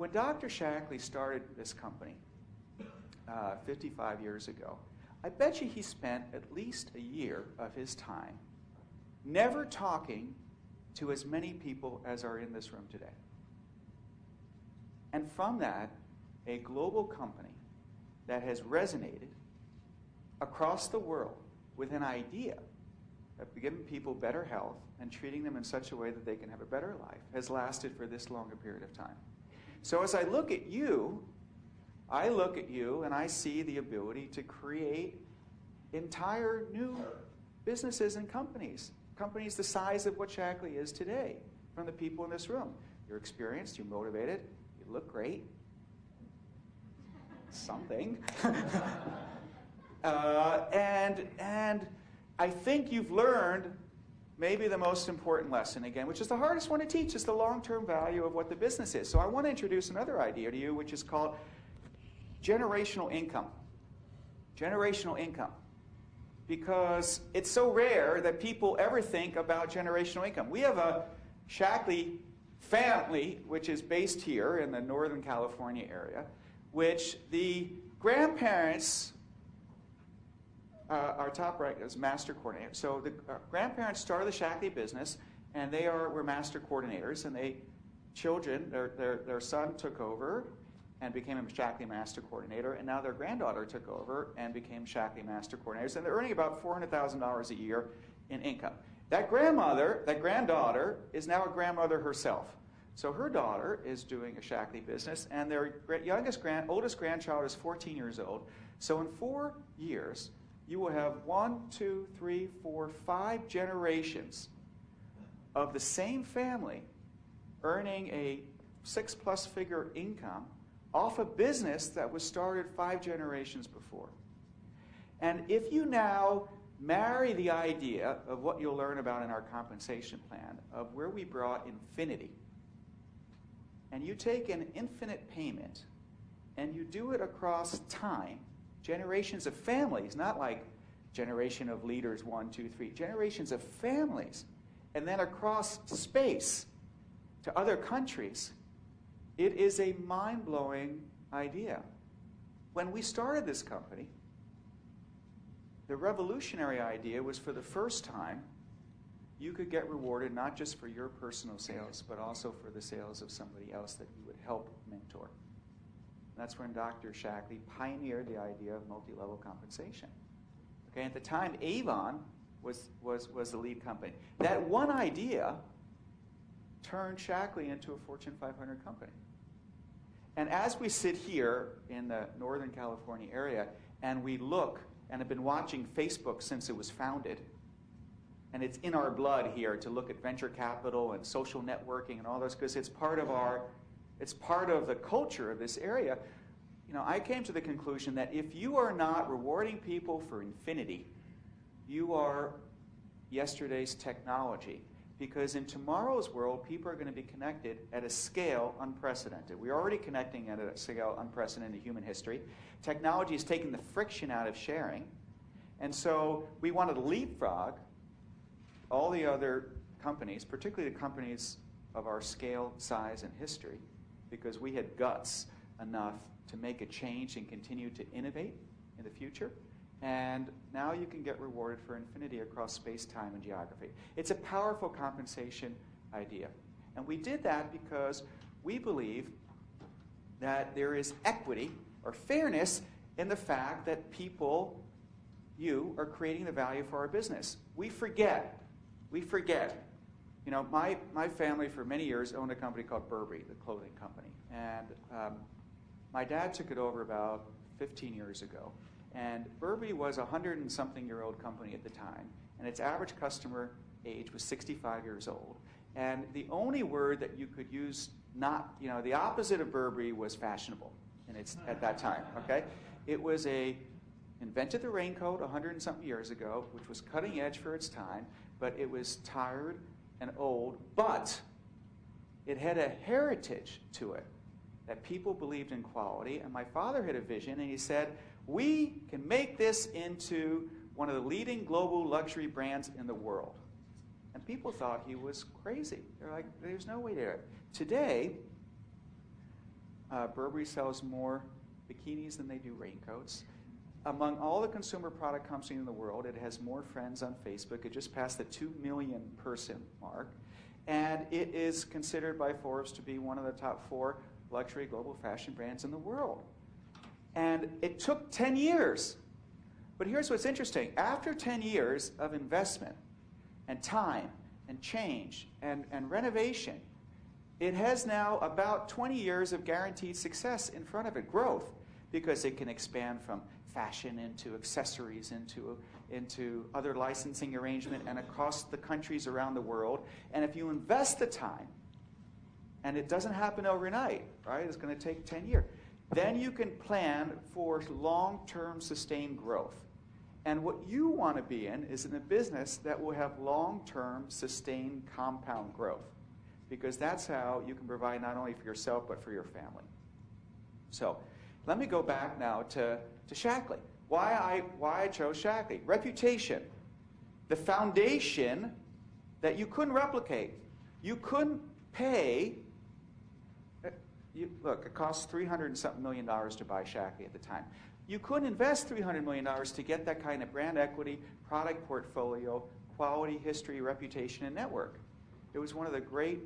When Dr. Shaklee started this company 55 years ago, I bet you he spent at least a year of his time never talking to as many people as are in this room today. And from that, a global company that has resonated across the world with an idea of giving people better health and treating them in such a way that they can have a better life has lasted for this long a period of time. So as I look at you and I see the ability to create entire new businesses and companies the size of what Shaklee is today, from the people in this room. You're experienced, you're motivated, you look great. Something. And I think you've learned maybe the most important lesson again, which is the hardest one to teach, is the long-term value of what the business is. So I want to introduce another idea to you, which is called generational income. Generational income. Because it's so rare that people ever think about generational income. We have a Shaklee family, which is based here in the Northern California area, which the grandparents, our top right is master coordinator. So the grandparents started the Shaklee business, and were master coordinators, and their son took over and became a Shaklee master coordinator, and now their granddaughter took over and became Shaklee master coordinators, and they're earning about $400,000 a year in income. That granddaughter is now a grandmother herself. So her daughter is doing a Shaklee business, and their oldest grandchild is 14 years old. So in 4 years, you will have 5 generations of the same family earning a 6+ figure income off a business that was started 5 generations before. And if you now marry the idea of what you'll learn about in our compensation plan, of where we brought infinity, and you take an infinite payment and you do it across time, generations of families, not like generation of leaders, 1, 2, 3, generations of families, and then across space to other countries, it is a mind-blowing idea. When we started this company, the revolutionary idea was, for the first time, you could get rewarded not just for your personal sales, but also for the sales of somebody else that you would help mentor. That's when Dr. Shaklee pioneered the idea of multi-level compensation. Okay, at the time, Avon was the lead company. That one idea turned Shaklee into a Fortune 500 company. And as we sit here in the Northern California area, and we look and have been watching Facebook since it was founded, and it's in our blood here to look at venture capital and social networking and all those, because it's part of the culture of this area. You know, I came to the conclusion that if you are not rewarding people for infinity, you are yesterday's technology. Because in tomorrow's world, people are going to be connected at a scale unprecedented. We're already connecting at a scale unprecedented in human history. Technology is taking the friction out of sharing. And so we wanted to leapfrog all the other companies, particularly the companies of our scale, size, and history, because we had guts enough to make a change and continue to innovate in the future. And now you can get rewarded for infinity across space, time, and geography. It's a powerful compensation idea. And we did that because we believe that there is equity or fairness in the fact that you are creating the value for our business. We forget. You know, my family for many years owned a company called Burberry, the clothing company. And my dad took it over about 15 years ago. And Burberry was a 100-and-something-year-old company at the time, and its average customer age was 65 years old. And the only word that you could use, the opposite of Burberry was fashionable at that time, okay? It was invented the raincoat 100-and-something years ago, which was cutting edge for its time, but it was tired and old, but it had a heritage to it that people believed in quality. And my father had a vision, and he said, we can make this into one of the leading global luxury brands in the world. And people thought he was crazy. They're like, there's no way to do it. Today, Burberry sells more bikinis than they do raincoats. Among all the consumer product companies in the world, it has more friends on Facebook. It just passed the 2 million person mark. And it is considered by Forbes to be one of the top 4 luxury global fashion brands in the world. And it took 10 years. But here's what's interesting. After 10 years of investment and time and change and renovation, it has now about 20 years of guaranteed success in front of it, growth, because it can expand from fashion into accessories, into other licensing arrangement and across the countries around the world. And if you invest the time, and it doesn't happen overnight, right? It's going to take 10 years. Then you can plan for long-term sustained growth. And what you want to be in is in a business that will have long-term sustained compound growth, because that's how you can provide not only for yourself but for your family. So let me go back now to Shaklee. Why I chose Shaklee. Reputation. The foundation that you couldn't replicate. You couldn't pay. Look, it cost $300 and something million to buy Shaklee at the time. You couldn't invest $300 million to get that kind of brand equity, product portfolio, quality, history, reputation, and network. It was one of the great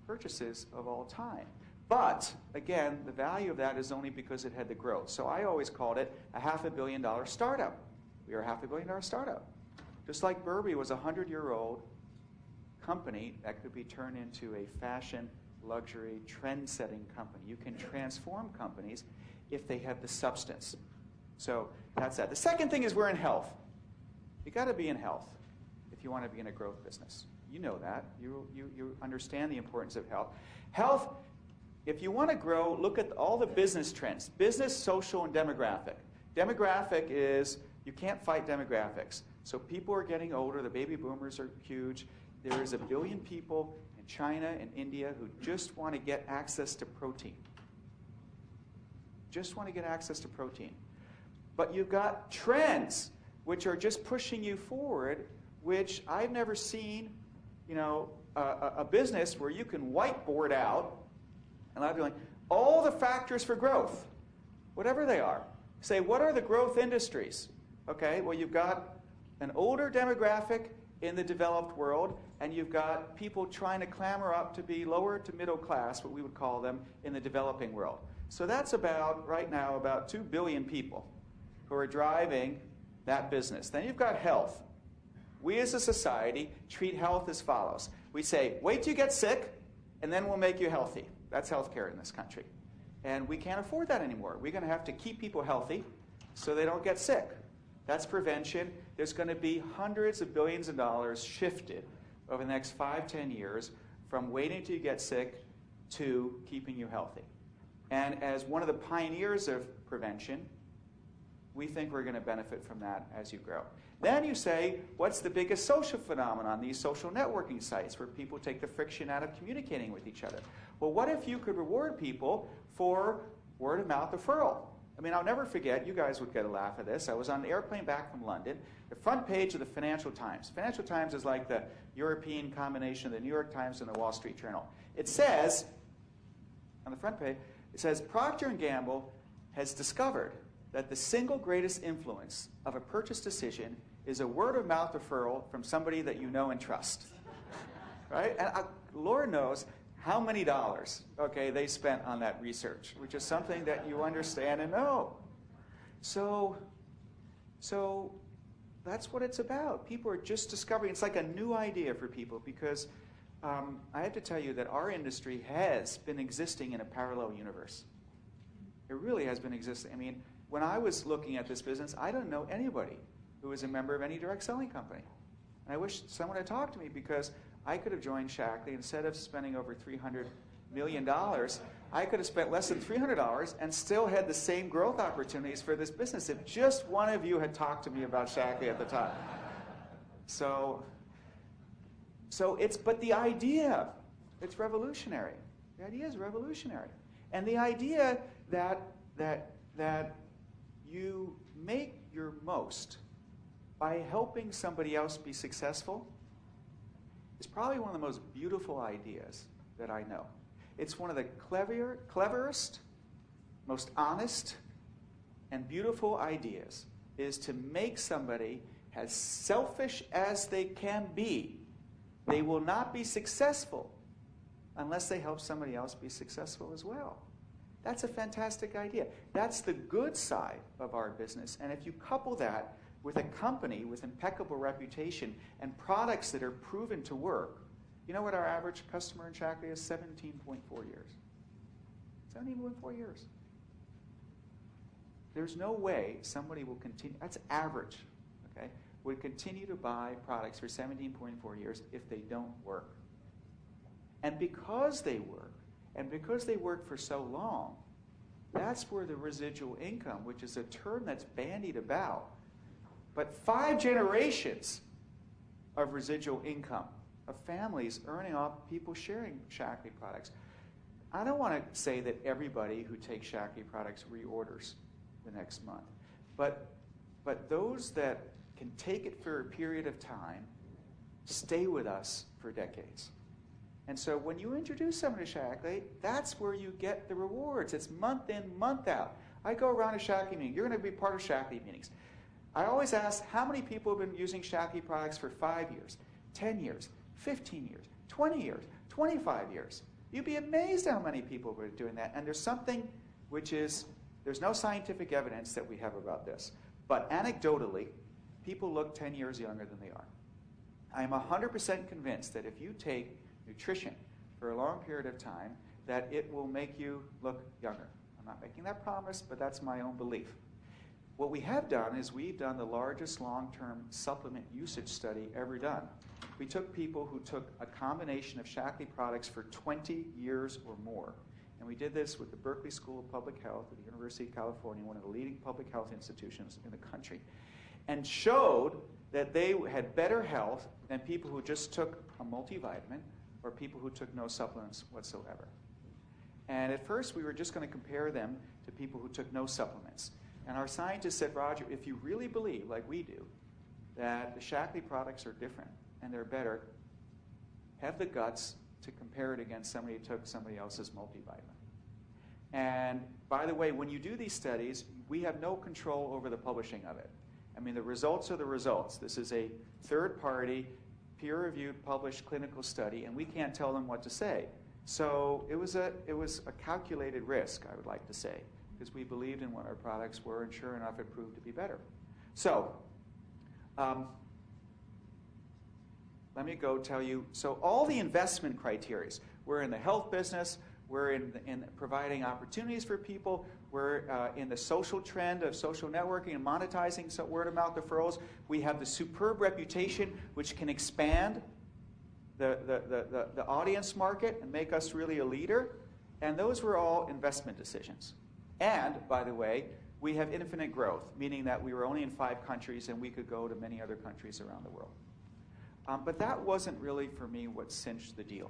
purchases of all time. But, again, the value of that is only because it had the growth. So I always called it a $500 million startup. We are a $500 million startup. Just like Burberry was a 100-year-old company that could be turned into a fashion, luxury, trend-setting company. You can transform companies if they have the substance. So that's that. The second thing is we're in health. You've got to be in health if you want to be in a growth business. You know that. You understand the importance of health. Health, if you want to grow, look at all the business trends. Business, social, and demographic. Demographic is, you can't fight demographics. So people are getting older. The baby boomers are huge. There is 1 billion people in China and India who just want to get access to protein. Just want to get access to protein. But you've got trends which are just pushing you forward, which I've never seen, a business where you can whiteboard out, and I'd be like, all the factors for growth, whatever they are. Say, what are the growth industries? Okay, well, you've got an older demographic in the developed world, and you've got people trying to clamber up to be lower to middle class, what we would call them, in the developing world. So that's right now, about 2 billion people who are driving that business. Then you've got health. We as a society treat health as follows. We say, wait till you get sick, and then we'll make you healthy. That's healthcare in this country. And we can't afford that anymore. We're going to have to keep people healthy so they don't get sick. That's prevention. There's going to be hundreds of billions of dollars shifted over the next 5-10 years from waiting till you get sick to keeping you healthy. And as one of the pioneers of prevention, we think we're going to benefit from that as you grow. Then you say, what's the biggest social phenomenon? These social networking sites where people take the friction out of communicating with each other. Well, what if you could reward people for word-of-mouth referral? I mean, I'll never forget, you guys would get a laugh at this. I was on an airplane back from London, the front page of the Financial Times. Financial Times is like the European combination of the New York Times and the Wall Street Journal. It says, on the front page, it says, Procter & Gamble has discovered that the single greatest influence of a purchase decision is a word-of-mouth referral from somebody that you know and trust. Right? And Lord knows how many dollars, okay, they spent on that research, which is something that you understand and know. So that's what it's about. People are just discovering. It's like a new idea for people because I have to tell you that our industry has been existing in a parallel universe. It really has been existing. I mean, when I was looking at this business, I don't know anybody who was a member of any direct selling company. And I wish someone had talked to me because I could have joined Shaklee. Instead of spending over $300 million, I could have spent less than $300 and still had the same growth opportunities for this business if just one of you had talked to me about Shaklee at the time. But the idea, it's revolutionary. The idea is revolutionary. And the idea that you make your most by helping somebody else be successful is probably one of the most beautiful ideas that I know. It's one of the cleverest most honest and beautiful ideas is to make somebody as selfish as they can be. They will not be successful unless they help somebody else be successful as well. That's a fantastic idea. That's the good side of our business. And if you couple that with a company with impeccable reputation and products that are proven to work, you know what our average customer in Shaklee is? 17.4 years. 17.4 years. There's no way somebody will continue, that's average, okay, would continue to buy products for 17.4 years if they don't work. And because they work, and because they work for so long, that's where the residual income, which is a term that's bandied about, but 5 generations of residual income, of families earning off people sharing Shaklee products. I don't want to say that everybody who takes Shaklee products reorders the next month, but those that can take it for a period of time stay with us for decades. And so when you introduce someone to Shaklee, that's where you get the rewards. It's month in, month out. I go around a Shaklee meeting. You're going to be part of Shaklee meetings. I always ask how many people have been using Shaklee products for 5 years, 10 years, 15 years, 20 years, 25 years. You'd be amazed how many people were doing that. And there's something which is, there's no scientific evidence that we have about this. But anecdotally, people look 10 years younger than they are. I am 100% convinced that if you take nutrition for a long period of time, that it will make you look younger. I'm not making that promise, but that's my own belief. What we have done is we've done the largest long-term supplement usage study ever done. We took people who took a combination of Shaklee products for 20 years or more. And we did this with the Berkeley School of Public Health at the University of California, one of the leading public health institutions in the country, and showed that they had better health than people who just took a multivitamin or people who took no supplements whatsoever. And at first we were just going to compare them to people who took no supplements. And our scientists said, Roger, if you really believe, like we do, that the Shaklee products are different and they're better, have the guts to compare it against somebody who took somebody else's multivitamin. And by the way, when you do these studies, we have no control over the publishing of it. I mean, the results are the results. This is a third-party, peer-reviewed, published clinical study, and we can't tell them what to say. So it was a calculated risk, I would like to say, because we believed in what our products were, and sure enough, it proved to be better. So let me go tell you, so all the investment criteria, we're in the health business, we're in providing opportunities for people, we're in the social trend of social networking and monetizing word-of-mouth referrals. We have the superb reputation which can expand the audience market and make us really a leader. And those were all investment decisions. And, by the way, we have infinite growth, meaning that we were only in 5 countries and we could go to many other countries around the world. But that wasn't really, for me, what cinched the deal.